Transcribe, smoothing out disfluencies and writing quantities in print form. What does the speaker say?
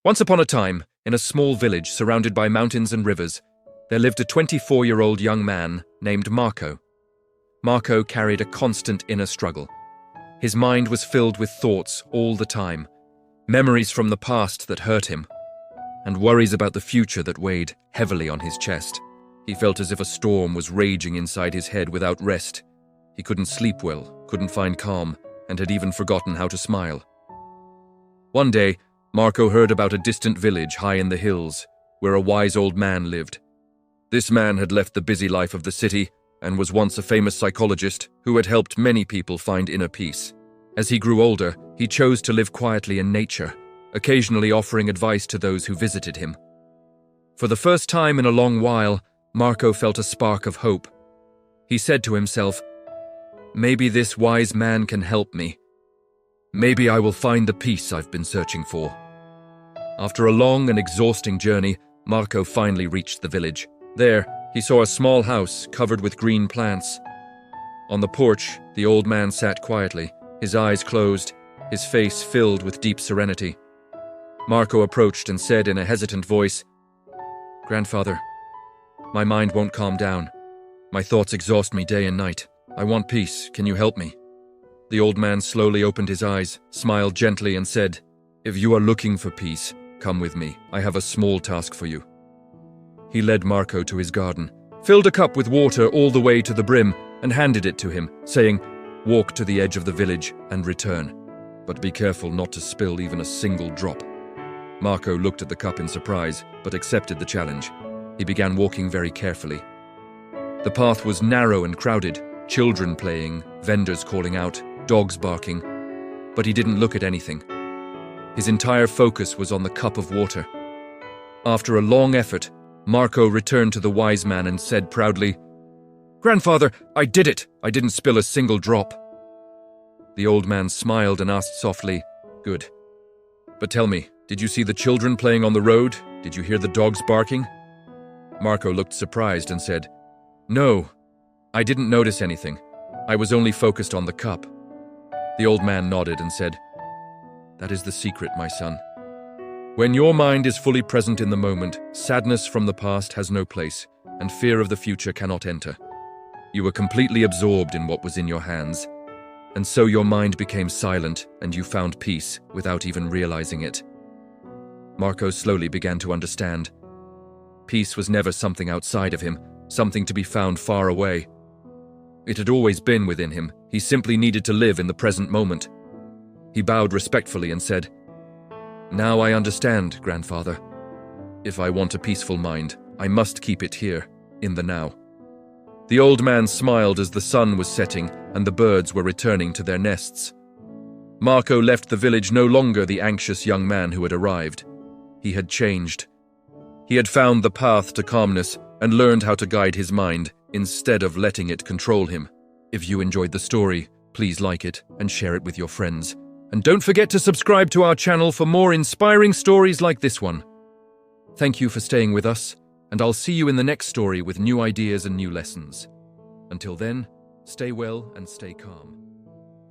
Once upon a time, in a small village surrounded by mountains and rivers, there lived a 24-year-old young man named Marco. Marco carried a constant inner struggle. His mind was filled with thoughts all the time, memories from the past that hurt him, and worries about the future that weighed heavily on his chest. He felt as if a storm was raging inside his head without rest. He couldn't sleep well, couldn't find calm, and had even forgotten how to smile. One day, Marco heard about a distant village high in the hills, where a wise old man lived. This man had left the busy life of the city and was once a famous psychologist who had helped many people find inner peace. As he grew older, he chose to live quietly in nature, occasionally offering advice to those who visited him. For the first time in a long while, Marco felt a spark of hope. He said to himself, "Maybe this wise man can help me. Maybe I will find the peace I've been searching for." After a long and exhausting journey, Marco finally reached the village. There, he saw a small house covered with green plants. On the porch, the old man sat quietly, his eyes closed, his face filled with deep serenity. Marco approached and said in a hesitant voice, "Grandfather, my mind won't calm down. My thoughts exhaust me day and night. I want peace. Can you help me?" The old man slowly opened his eyes, smiled gently, and said, "If you are looking for peace, come with me. I have a small task for you." He led Marco to his garden, filled a cup with water all the way to the brim, and handed it to him, saying, "Walk to the edge of the village and return. But be careful not to spill even a single drop." Marco looked at the cup in surprise, but accepted the challenge. He began walking very carefully. The path was narrow and crowded, children playing, vendors calling out, dogs barking, but he didn't look at anything. His entire focus was on the cup of water. After a long effort, Marco returned to the wise man and said proudly, "Grandfather, I did it! I didn't spill a single drop." The old man smiled and asked softly, "Good. But tell me, did you see the children playing on the road? Did you hear the dogs barking?" Marco looked surprised and said, "No, I didn't notice anything. I was only focused on the cup." The old man nodded and said, "That is the secret, my son. When your mind is fully present in the moment, sadness from the past has no place, and fear of the future cannot enter. You were completely absorbed in what was in your hands, and so your mind became silent and you found peace without even realizing it." Marco slowly began to understand. Peace was never something outside of him, something to be found far away. It had always been within him. He simply needed to live in the present moment. He bowed respectfully and said, "Now I understand, grandfather. If I want a peaceful mind, I must keep it here, in the now." The old man smiled as the sun was setting and the birds were returning to their nests. Marco left the village no longer the anxious young man who had arrived. He had changed. He had found the path to calmness and learned how to guide his mind instead of letting it control him. If you enjoyed the story, please like it and share it with your friends. And don't forget to subscribe to our channel for more inspiring stories like this one. Thank you for staying with us, and I'll see you in the next story with new ideas and new lessons. Until then, stay well and stay calm.